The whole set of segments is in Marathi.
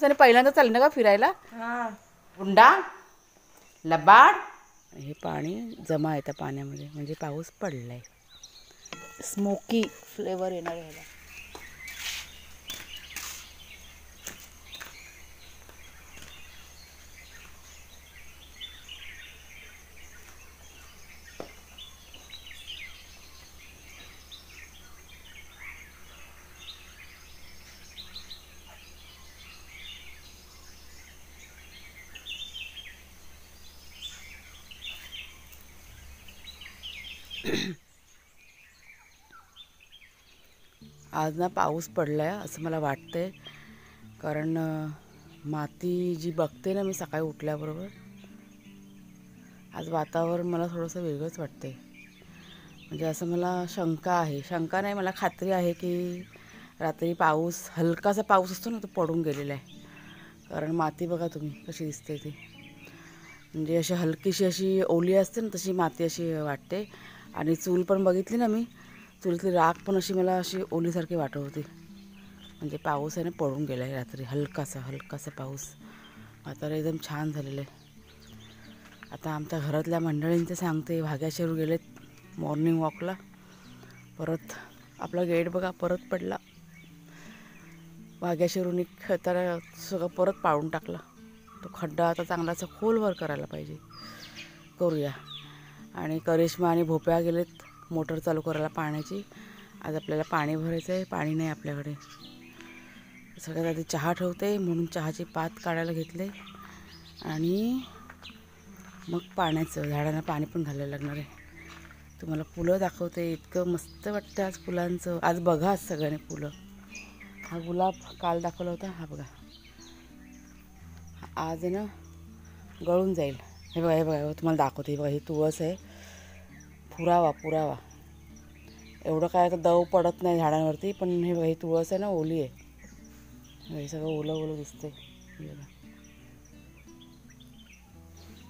त्याने पहिल्यांदा चाललं ना का फिरायला. हुंडा लबाड. हे पाणी जमा आहे त्या पाण्यामध्ये म्हणजे पाऊस पडलाय. स्मोकी फ्लेवर येणार आहे ह्याला. आज ना पाऊस पडला आहे असं मला वाटतंय. कारण माती जी बघते ना मी सकाळी उठल्याबरोबर, आज वातावरण मला थोडंसं वेगळंच वाटतंय. म्हणजे असं मला शंका आहे, शंका नाही मला खात्री आहे की रात्री पाऊस, हलकासा पाऊस असतो ना तो पडून गेलेला आहे. कारण माती बघा तुम्ही कशी दिसते ती, म्हणजे अशी हलकीशी अशी ओली असते ना तशी माती अशी वाटते. आणि चूल पण बघितली ना मी, चुलीतली राख पण अशी मला अशी ओलीसारखी वाटत होती. म्हणजे पाऊस आहे ना पडून गेला आहे रात्री, हलकासा पाऊस. वातावरण एकदम छान झालेलं आहे. आता आमच्या घरातल्या मंडळींचं सांगते, भाग्याशेरू गेलेत मॉर्निंग वॉकला. परत आपला गेट बघा परत पडला. भाग्याशेरूनी खेळताना सगळं परत पाडून टाकला. तो खड्डा आता चांगलासा खोलवर करायला पाहिजे, करूया. आणि करिश्मा आणि भोप्या गेलेत मोटर चालू करायला पाण्याची. आज आपल्याला पाणी भरायचं आहे, पाणी नाही आपल्याकडे. सगळ्यात आधी चहा ठेवते म्हणून चहाची पात काढायला घेतले आणि मग पाण्याचं झाडांना पाणी पण घालायला लागणार आहे. तुम्हाला फुलं दाखवते, इतकं मस्त वाटतं आज फुलांचं. आज बघा आज सगळ्यांनी फुलं. हा गुलाब काल दाखवला होता, हा बघा आज आहे ना गळून जाईल. हे बघा तुम्हाला दाखवते. बघा ही तुळस आहे, पुरावा. एवढं काय आता दव पडत नाही झाडांवरती, पण हे बघा ही तुळस आहे ना ओली आहे. हे सगळं ओलं दिसते.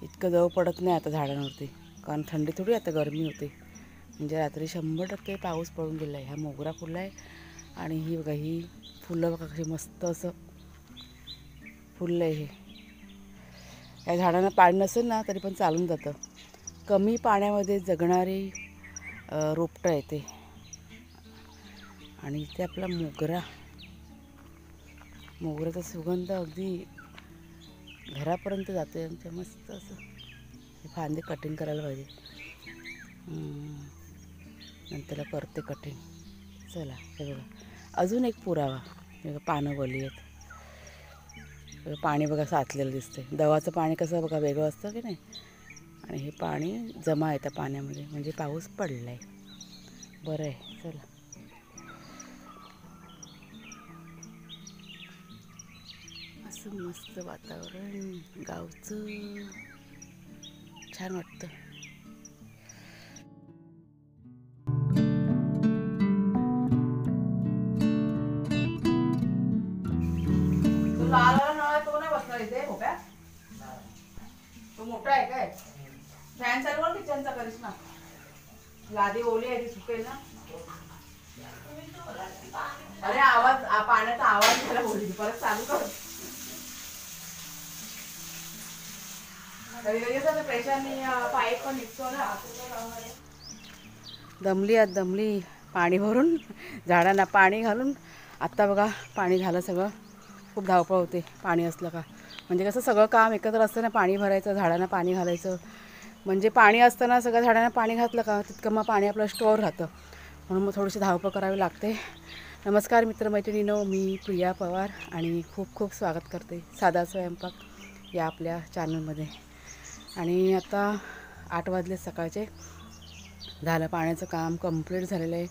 इतकं दव पडत नाही आता झाडांवरती, कारण थंडी थोडी आता गरमी होते. म्हणजे रात्री 100% पाऊस पडून गेला आहे. हा मोगरा फुलं आहे आणि ही बघा ही फुलं बघा कशी मस्त असं फुललं आहे. हे या झाडांना पाणी नसेल ना तरी पण चालून जातं. कमी पाण्यामध्ये जगणारी रोपटं आहे ते. आणि इथे आपला मोगऱ्याचा सुगंध अगदी घरापर्यंत जातो आहे आमच्या. मस्त असं हे फांदे कटिंग करायला पाहिजे. नंतर करते कटिंग. चला हे बघा अजून एक पुरावा. हे बघा पानं वली आहेत. पाणी बघा साचलेलं दिसते. दवाचं पाणी कसं बघा वेगळं असतं की नाही, आणि हे पाणी जमा आहे त्या पाण्यामध्ये म्हणजे पाऊस पडला आहे. बरं आहे. चला असं मस्त वातावरण गावचं छान वाटतं. तो नाही बसला इथे भोप्या, तो मोठा आहे काय. फॅन चालू कर किचनचा करिश्मा. लादी ओली आहे ती सुकेल ना. अरे आवाज पाण्याचा आवाज झाला बोलली, परत चालू कर. कधी असं प्रेशरने पाईप पण निघतो ना. दमली पाणी भरून झाडांना पाणी घालून. आत्ता बघा पाणी झालं सगळं. खूप धावपळ होते पाणी असलं का, म्हणजे कसं सगळं काम एकत्र असतं ना. पाणी भरायचं, झाडांना पाणी घालायचं. म्हणजे पाणी असताना सगळ्या झाडांना पाणी घातलं का तितकं मग पाणी आपलं स्टोअर राहतं. म्हणून मग थोडीशी धावपळ करावी लागते. नमस्कार मित्रमैत्रिणींनो, मी प्रिया पवार आणि खूप स्वागत करते साधा स्वयंपाक या आपल्या चॅनलमध्ये. आणि आता 8 वाजले सकाळचे. झालं पाण्याचं काम कंप्लीट झालेलं आहे.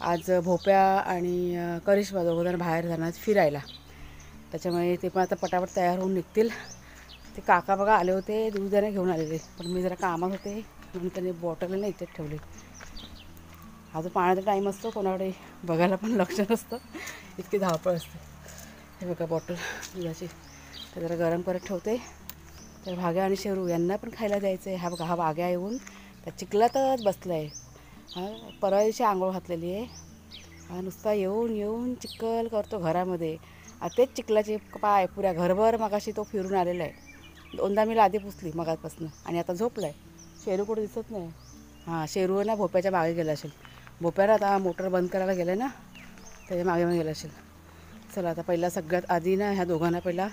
आज भोप्या आणि करिश्मा दोघंजण बाहेर जाणार फिरायला, त्याच्यामुळे ते पण आता पटापट तयार होऊन निघतील. ते काका बघा आले होते, दूध देणे घेऊन आलेले, पण मी जरा कामात होते म्हणून त्यांनी बॉटल नाही इथेच ठेवली. हा जो पाण्याचा टाईम असतो कोणाकडे बघायला पण लक्ष नसतं, इतकी धावपळ असते. हे बघा बॉटल दुधाची, तर जरा गरम करत ठेवते. तर भाग्या आणि शेरू यांना पण खायला द्यायचं आहे. हा बघा हा भाग्या येऊन त्या चिखलातच बसला आहे. हा परवा दिवशी आंघोळ घातलेली आहे. हा नुसता येऊन चिखल करतो घरामध्ये. तेच चिखलाचे पाय पुऱ्या घरभर मगाशी तो फिरून आलेला आहे. 2दा मी लादी पुसली मगापासून आणि आता झोपला आहे. शेरू कुठे दिसत नाही. हां शेरू ना भोप्याच्या मागे गेला असेल. भोप्याला आता मोटर बंद करायला गेलं ना त्याच्या मागे गेला असेल. चला आता पहिला सगळ्यात आधी ना ह्या दोघांना पहिला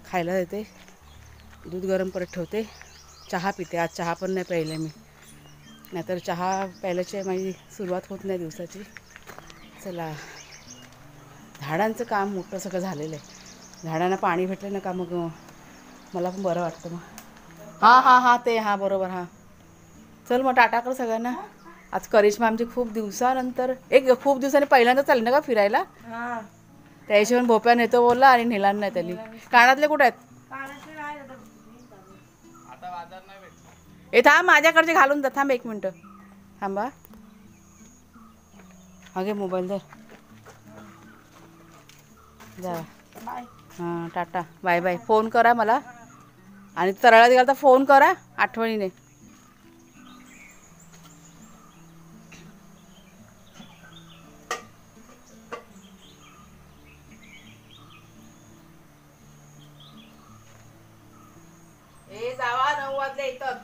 खायला देते. दूध गरम करत ठेवते. चहा पिते. आज चहा पण नाही प्यायला मी, नाहीतर चहा प्यायल्याची माझी सुरुवात होत नाही दिवसाची. चला झाडांचं काम मोठं सगळं झालेलं आहे. झाडांना पाणी भेटलं ना का मग मला पण बरं वाटतं. मग हां ते हां बरोबर. हां चल मग टाटा कर सगळ्यांना. आज करिश्मा आमची खूप दिवसानंतर खूप दिवसांनी पहिल्यांदा चालली ना का फिरायला. त्या हिशोबाने भोप्या नेतो बोलला आणि नेला नाही त्यांनी. कानातले कुठे आहेत? थांब माझ्याकडचे घालून जा. थांब 1 मिनटं थांबा. हा घे मोबाईल दर जा. हां टाटा बाय बाय. फोन करा मला आणि तरळात गेला तर फोन करा आठवणीने. जावा 9 वाजले येतच.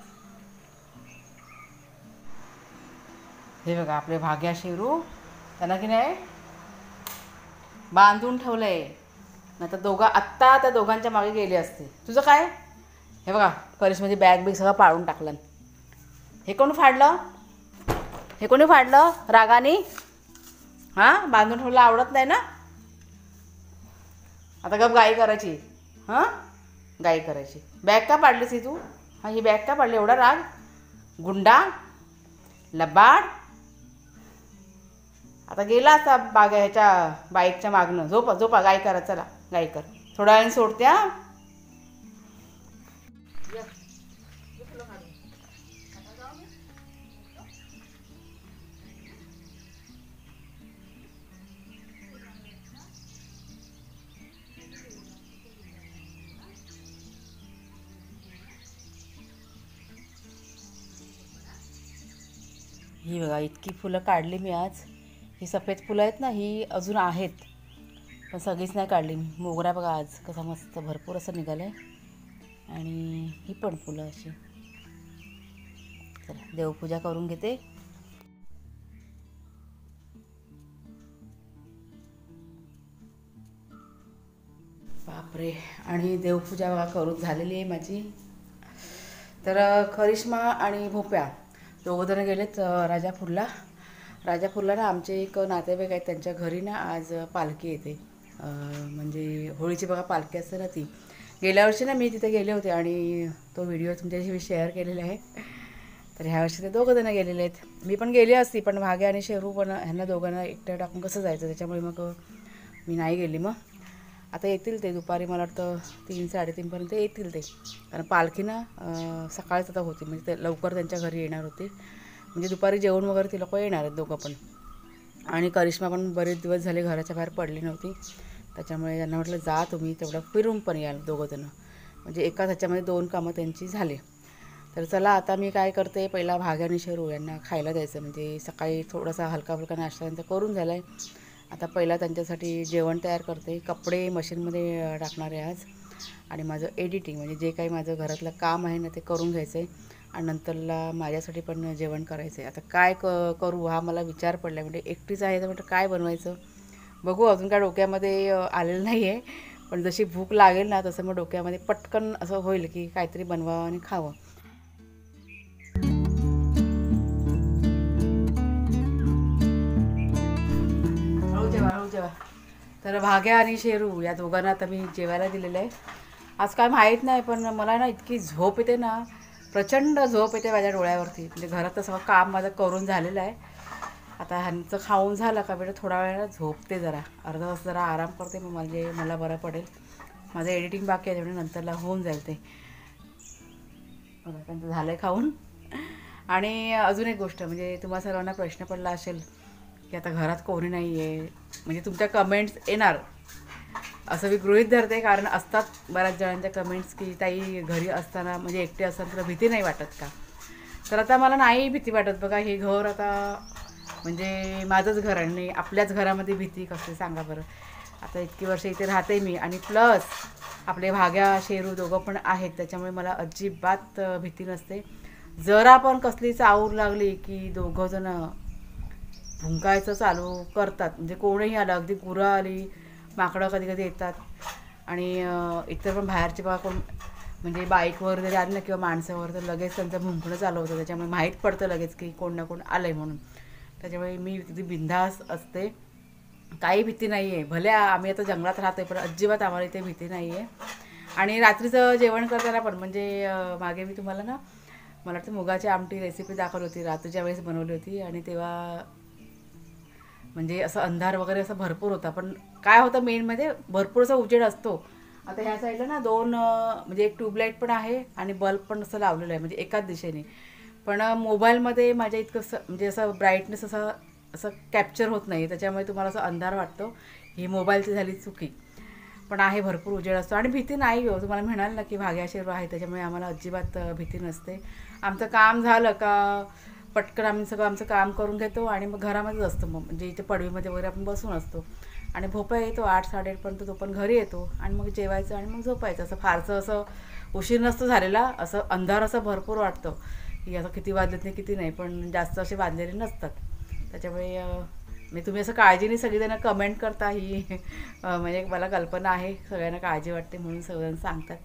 हे बघा आपले भाग्या शेरू त्यांना की नाही बांधून ठेवलंय. नाही तर आत्ता त्या दोघांच्या मागे गेले असते. तुझं काय? हे बघा करिश्माची बॅग बिग सगळं पाळून टाकलं. हे कोणी फाडलं? हे कोणी फाडलं रागाने? हां बांधून ठेवलं आवडत नाही ना. आता गप गाई करायची. हां गाई करायची. बॅग का पाडलीस ही तू? हां ही बॅग का पाडली? एवढा राग गुंडा लबाड. आता गेला असता ह्याच्या बाईकच्या मागणं. झोपा गाई करा. चला गाई कर. थोड्या वेळाने सोडत्या. ही बघा इतकी फुलं काढली मी आज. ही सफेद फुलं आहेत ना ही अजून आहेत पण सगळीच नाही काढली मी. मोगरा बघा आज कसा मस्त भरपूर असं निघालं आहे. आणि ही पण फुलं अशी. चला देवपूजा करून घेते. बापरे. आणि देवपूजा बघा करून झालेली आहे माझी. तर करिश्मा आणि भोप्या दोघंजणं गेलेत राजापूरला ना आमचे एक नातेवाईक आहेत त्यांच्या घरी ना आज पालखी येते. म्हणजे होळीची बघा पालखी असते ना ती. गेल्या वर्षी ना मी तिथे गेले होते आणि तो व्हिडिओ तुमच्याशी शेअर केलेला आहे. तर ह्या वर्षी ते दोघंजणं गेलेले आहेत. मी पण गेली असती पण भाग्या आणि शेरू पण ह्यांना दोघांना एकटं टाकून कसं जायचं त्याच्यामुळे मग मी नाही गेली. मग आता येतील ते दुपारी मला वाटतं 3-3:30पर्यंत येतील ते. कारण पालखी ना सकाळीच आता होती म्हणजे ते लवकर त्यांच्या घरी येणार होती. म्हणजे दुपारी जेवण वगैरे ती लोक येणार आहेत दोघं पण. आणि करिश्मा पण बरेच दिवस झाले घराच्या बाहेर पडली नव्हती त्याच्यामुळे त्यांना म्हटलं जा तुम्ही तेवढं फिरून पण याल दोघंजणं. म्हणजे एकाच ह्याच्यामध्ये 2 कामं त्यांची झाली. तर चला आता मी काय करते पहिला भाग्या आणि शेरू यांना खायला द्यायचं. म्हणजे सकाळी थोडासा हलका फुलका नाश्ता त्यांचा करून झाला आहे. आता पहिला त्यांच्यासाठी जेवण तयार करते. कपडे मशीनमध्ये टाकणार आहे आज. आणि माझं एडिटिंग म्हणजे जे काही माझं घरातलं काम आहे ना ते करून घ्यायचं आहे. आणि नंतरला माझ्यासाठी पण जेवण करायचं आहे. आता काय करू हा मला विचार पडला. म्हणजे एकटीच आहे तर म्हटलं काय बनवायचं बघू. अजून काय डोक्यामध्ये आलेलं नाही आहे पण जशी भूक लागेल ना तसं मग डोक्यामध्ये पटकन असं होईल की काहीतरी बनवावं आणि खावं. हळू जेवा. तर भाग्या आणि शेरू या दोघांना आता मी जेवायला दिलेलं आहे. आज काय माहीत नाही पण मला ना इतकी झोप येते ना प्रचंड झोप येते माझ्या डोळ्यावरती. म्हणजे घरात सगळं काम माझं करून झालेलं आहे. आता ह्यांचं खाऊन झालं का बेटा थोडा वेळाला झोपते जरा अर्धा तास जरा आराम करते. मग मला बरं पडेल. माझं एडिटिंग बाकी आहे त्यामुळे नंतरला होऊन जाईल ते. बघा त्यांचं झालं आहे खाऊन. आणि अजून एक गोष्ट म्हणजे तुम्हा सर्वांना प्रश्न पडला असेल की आता घरात कोणी नाही आहे म्हणजे तुमच्या कमेंट्स येणार असं मी गृहीत धरते. कारण असतात बऱ्याच जणांच्या कमेंट्स की ताई घरी असताना म्हणजे एकटे असताना तुला भीती नाही वाटत का. तर आता मला नाही भीती वाटत. बघा हे घर आता म्हणजे माझंच घर आणि आपल्याच घरामध्ये भीती कसली सांगा बरं. आता इतकी वर्ष इथे राहते मी आणि प्लस आपले भाग्या शेरू दोघं पण आहेत, त्याच्यामुळे मला अजिबात भीती नसते. जरा पण कसली चावूर लागली की दोघंजण भुंकायचं चालू करतात. म्हणजे कोणीही आलं, अगदी गुरं आली, माकडं कधी कधी येतात आणि इतर पण बाहेरचे बघा कोण म्हणजे बाईकवर जरी आली ना किंवा माणसावर तर लगेच त्यांचं भुंकणं चालू होतं. त्याच्यामुळे माहीत पडतं लगेच की कोण ना कोण आलं आहे म्हणून. त्याच्यामुळे मी अगदी बिंदास असते, काही भीती नाही आहे. भले आम्ही आता जंगलात राहतो आहे पण अजिबात आम्हाला इथे भीती नाही आहे. आणि रात्रीचं जेवण करताना पण म्हणजे मागे मी तुम्हाला ना मला वाटतं मुगाची आमटी रेसिपी दाखवली होती, रात्रीच्या वेळेस बनवली होती आणि तेव्हा म्हणजे असं अंधार वगैरे असं भरपूर होता. पण काय होतं मेनमध्ये भरपूर असा उजेड असतो. आता ह्या साईडला ना दोन म्हणजे एक ट्यूबलाईट पण आहे आणि बल्ब पण असं लावलेलं आहे म्हणजे एकाच दिशेने. पण मोबाईलमध्ये माझ्या इतकं म्हणजे असं ब्राईटनेस असं असं कॅप्चर होत नाही, त्याच्यामुळे तुम्हाला असं अंधार वाटतो. ही मोबाईलची झाली चुकी. पण आहे भरपूर उजेड असतो आणि भीती नाही हो. तुम्हाला म्हणाल ना की भाग्या शेरू आहे त्याच्यामुळे आम्हाला अजिबात भीती नसते. आमचं काम झालं का पटकन आम्ही सगळं आमचं काम करून घेतो आणि मग घरामध्येच असतो. मग म्हणजे इथे पडवीमध्ये वगैरे आपण बसून असतो आणि भोपा येतो 8-8:30पर्यंत, तो पण घरी येतो आणि मग जेवायचं आणि मग झोपायचं. असं फारसं असं उशीर नसतं झालेला. असं अंधार असं भरपूर वाटतं की असं किती वाजलेत नाही किती नाही, पण जास्त असे वाजलेले नसतात. त्याच्यामुळे मी तुम्ही असं काळजीने सगळीजणं कमेंट करता ही म्हणजे मला कल्पना आहे सगळ्यांना काळजी वाटते म्हणून सगळ्यांना सांगतात.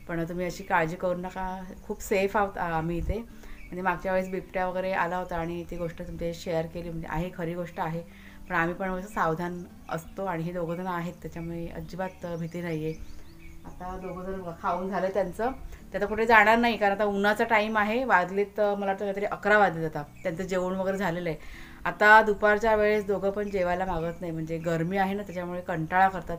पण तुम्ही अशी काळजी करू नका, खूप सेफ आहोत आम्ही इथे. म्हणजे मागच्या वेळेस बिबट्या वगैरे आला होता आणि ती गोष्ट तुमच्याशी शेअर केली, म्हणजे आहे खरी गोष्ट आहे. पण आम्ही पण असं सावधान असतो आणि हे दोघंजण आहेत त्याच्यामुळे अजिबात भीती नाही आहे. आता दोघंजण खाऊन झालं त्यांचं, ते आता कुठे जाणार नाही कारण आता उन्हाचा टाईम आहे. वाजलेत मला वाटतं काहीतरी 11 वाजलेत आता. त्यांचं जेवण वगैरे झालेलं आहे. आता दुपारच्या वेळेस दोघं पण जेवायला मागत नाही, म्हणजे गरमी आहे ना त्याच्यामुळे कंटाळा करतात.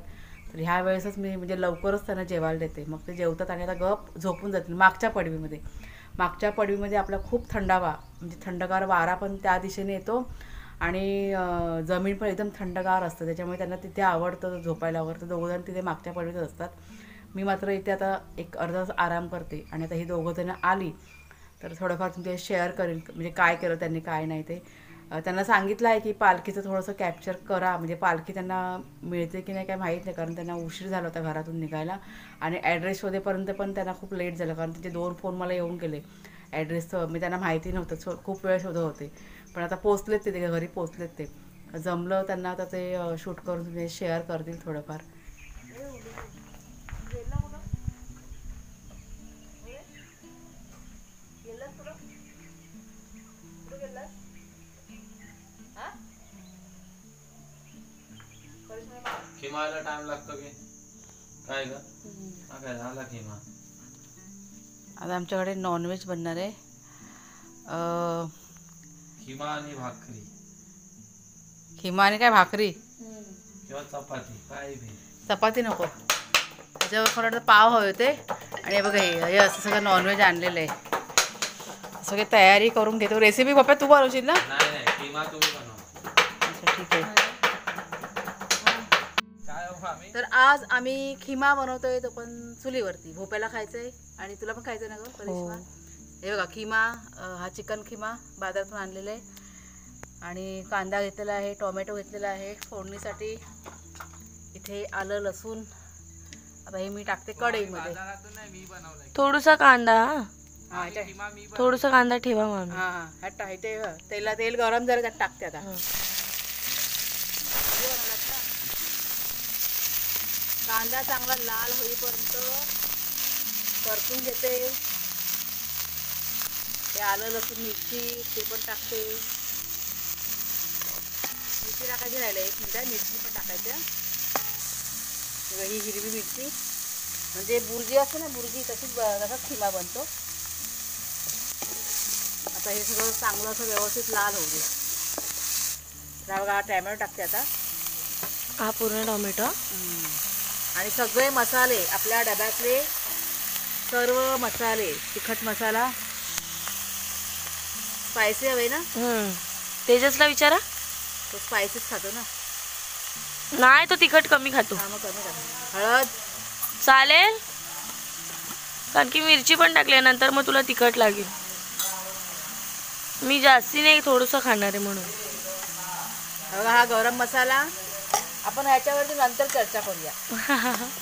तर ह्या वेळेसच मी म्हणजे लवकरच त्यांना जेवायला देते, मग ते जेवतात आणि आता गप झोपून जातील. मागच्या पडवीमध्ये आपला खूप थंडावा म्हणजे थंडगार वारा पण त्या दिशेने येतो आणि जमीन पण एकदम थंडगार असतं, त्याच्यामुळे त्यांना तिथे आवडतं झोपायला वगैरे. तर दोघंजण तिथे मागच्या पडवीतच असतात. मी मात्र इथे आता एक अर्धा तास आराम करते आणि आता ही दोघंजणं आली तर थोडंफार तुमचे शेअर करेन म्हणजे काय केलं त्यांनी काय नाही ते. त्यांना सांगितलं आहे की पालखीचं थोडंसं कॅप्चर करा, म्हणजे पालखी त्यांना मिळते की नाही काय माहीत नाही कारण त्यांना उशीर झाला होता घरातून निघायला आणि ॲड्रेस शोधेपर्यंत पण त्यांना खूप लेट झालं कारण त्यांचे 2 फोन मला येऊन गेले ॲड्रेसचं. मी त्यांना माहिती नव्हतं, खूप वेळ शोधत होते. पण आता पोचलेत ते घरी पोचलेत ते. जमलं त्यांना आता ते शूट करून तुम्ही शेअर करतील थोडंफार. खिमायला टाइम लागतो की काय ग? काय झाला खिमा? आता आमच्याकडे नॉनव्हेज बनणार आहे. खिमा आणि भाकरी खिमा आणि काय भाकरी किंवा चपाती काय बी. चपाती नको, त्याच्यावर खरं तर पाव हवे होते. आणि बघा हे असं सगळं नॉनव्हेज आणलेलं आहे, सगळी तयारी करून घेतो. रेसिपी पप्पा तू बनवशील ना? नाही नाही, खिमा तुम्ही बनवा. अच्छा ठीक आहे. तर आज आम्ही खिमा बनवतोय, तो पण चुलीवरती. भोप्याला खायचंय आणि तुला पण खायचंय ना गं करिश्मा? हे बघा खिमा, हा चिकन खिमा बाजारातून आणलेला आहे आणि कांदा घेतलेला आहे, टोमॅटो घेतलेला आहे फोडणीसाठी. इथे आलं लसूण. आता हे मी टाकते कढईमध्ये. थोडासा कांदा, हां थोडासा कांदा ठेवा मामी. हां हां ह्यात ते तेल गरम झालं त्यात टाकते आता. कांदा चांगला लाल होईपर्यंत परतून घेते. ते आलं लसूण मिरची ते पण टाकते. मिरची टाकायची राहिलं 1 मिनिट, मिरची पण टाकायच्या. ही हिरवी मिरची म्हणजे बुर्जी असते ना बुर्जी, तसाच खिमा बनतो. आता हे सगळं चांगलं असं व्यवस्थित लाल होऊ दे. तर बघा टॅमॅटो टाकते आता. हा पूर्ण टोमॅटो आणि सगळे मसाले आपल्या डब्यातले सर्व मसाले, तिखट मसाला, स्पायसी हवे ना? तेजसला विचारा, तो स्पायसीच खातो ना. नाही तो तिखट कमी खातो. मग कमी टाक. हळद चालेल कारण की मिरची पण टाकल्यानंतर मग तुला तिखट लागेल. मी जास्ती नाही थोडंसं खाणार आहे म्हणून. बघा हा गरम मसाला, आपण ह्याच्यावरती नंतर चर्चा करूया.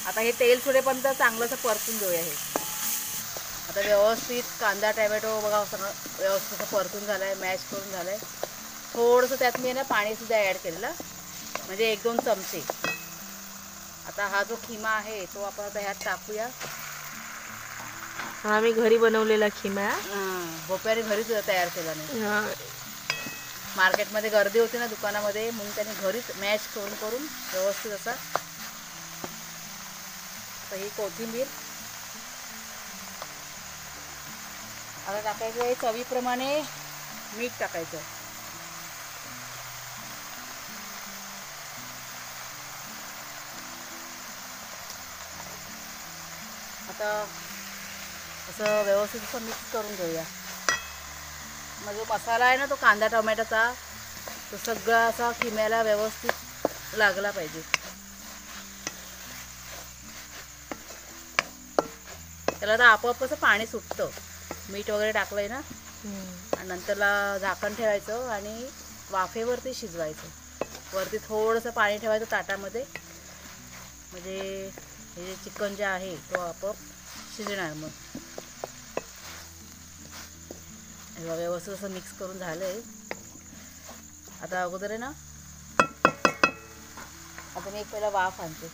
आता हे तेल सुटेपर्यंत चांगलंसं परतून घेऊया. हे आता व्यवस्थित कांदा टॅमॅटो बघा सगळं व्यवस्थित परतून झालं आहे, मॅश करून झालं आहे. थोडंसं त्यात मी ना पाणीसुद्धा ॲड केलेलं, म्हणजे 1-2 चमचे. आता हा जो खिमा आहे तो आपण आता ह्यात टाकूया. हा मी घरी बनवलेला खिमा. भोप्याने घरीच तयार केला नाही. मार्केटमध्ये गर्दी होती ना दुकानामध्ये, म्हणून त्याने घरीच मॅश करून व्यवस्थित असा. तर ही कोथिंबीर आता टाकायचं आहे. चवीप्रमाणे मीठ टाकायचं. आता असं व्यवस्थित असं मिक्स करून घेऊया. मग जो मसाला आहे ना तो कांदा टोमॅटोचा तो सगळा असा खिम्याला व्यवस्थित लागला पाहिजे. त्याला तर आपोआप कसं पाणी सुटतं, मीठ वगैरे टाकलं आहे ना. आणि नंतरला झाकण ठेवायचं आणि वाफेवरती शिजवायचं. वरती थोडंसं पाणी ठेवायचं ताटामध्ये, म्हणजे हे जे चिकन जे आहे तो आपोआप शिजणार. मग व्यवस्थित असं मिक्स करून झालं आहे. आता अगोदर आहे ना आता मी एक पहिला वाफ आणते.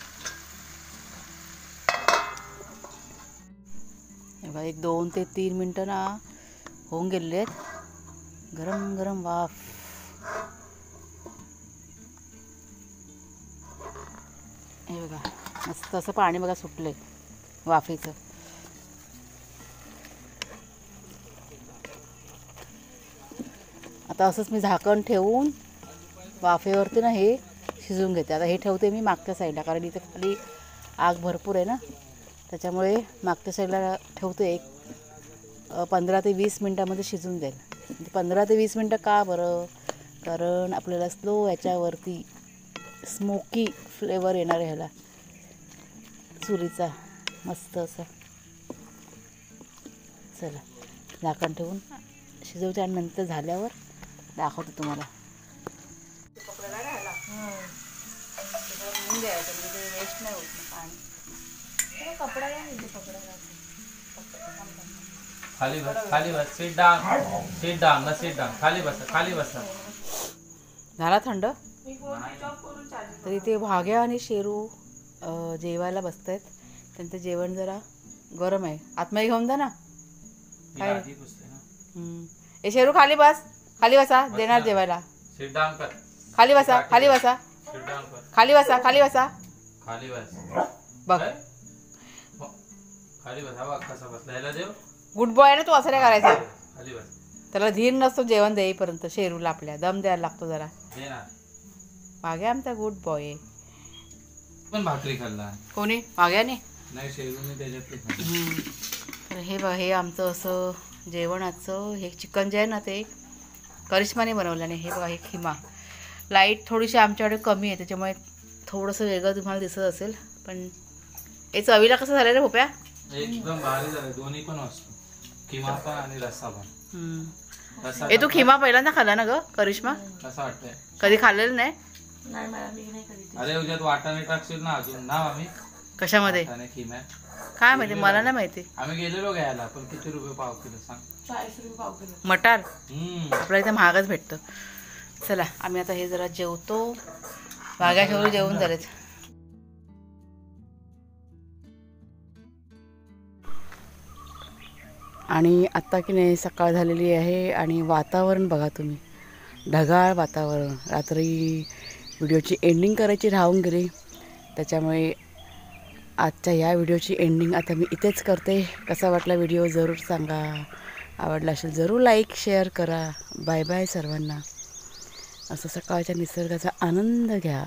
बघा 1-2 ते 3 मिनटं ना होऊन गेलेले आहेत. गरम गरम वाफ. हे बघा मस्त असं पाणी बघा सुटलं आहे वाफेचं. आता असंच मी झाकण ठेवून वाफेवरती ना हे शिजवून घेते. आता हे ठेवते मी मागच्या साईडला, कारण इथे खाली आग भरपूर आहे ना, त्याच्यामुळे मागच्या साईडला ठेवते. एक 15 ते 20 मिनटामध्ये शिजून जाईल. 15 ते 20 मिनटं का बरं? कारण आपल्याला स्लो याच्यावरती स्मोकी फ्लेवर येणार आहे ह्याला चुलीचा मस्त असं. चला झाकण ठेवून शिजवते आणि नंतर झाल्यावर दाखवते तुम्हाला. वेस्ट नाही होत पाणी. कपडा खाली बस sit down खाली बसा. झाला थंड. तर इथे भाग्या आणि शेरू जेवायला बसत आहेत. त्यांचं जेवण जरा गरम आहे. आतमध्ये घेऊन जा ना. काय ए शेरू खाली बसा. देणार जेवायला. खाली बसा. बघ गुड बॉय ना तू. असं नाही करायचं. त्याला धीर नसतो जेवण देईपर्यंत. शेरूला आपल्या दम द्यायला लागतो जरा. मागे आमचा गुड बॉय. पण भाकरी खाल्ला कोणी? माग्याने नाही, शेरूने त्याच्यातली. तर हे बघा हे आमचं असं जेवणाचं. हे चिकन जे आहे ना ते करिश्माने बनवलं नाही. हे बघा हे खिमा. लाईट थोडीशी आमच्याकडे कमी आहे त्याच्यामुळे थोडंसं वेगळं तुम्हाला दिसत असेल, पण हे चवीला कसं झालं रे भोप्या? एकदम भारी झालं. दोन्ही पण असतो, खिमा पण आणि रस्सा पण. हे तू खिमा पहिल्यांदा खाल्ला ना ग करिश्मा? कसं वाटतंय? कधी खाल्लेलं नाही? अरे उद्यात वाटाणे टाकशील ना अजून ना आम्ही. कशामध्ये? खिमा काय माहिती, मला नाही माहिती. आम्ही गेलेलो घ्यायला, पण किती रुपये पाव किलो सांग? 40 रुपये पाव किलो. मटार आपल्या इथे महागच भेटतं. चला आम्ही आता हे जरा जेवतो. भाग्या शेवटी जेवून झालेत. आणि आत्ता की नाही सकाळ झालेली आहे आणि वातावरण बघा तुम्ही, ढगाळ वातावरण. रात्री व्हिडिओची एंडिंग करायची राहून गेली, त्याच्यामुळे आजच्या या व्हिडिओची एंडिंग आता मी इथेच करते. कसा वाटला व्हिडिओ जरूर सांगा. आवडला असेल जरूर लाईक शेअर करा. बाय बाय सर्वांना. असं सकाळच्या निसर्गाचा आनंद घ्या.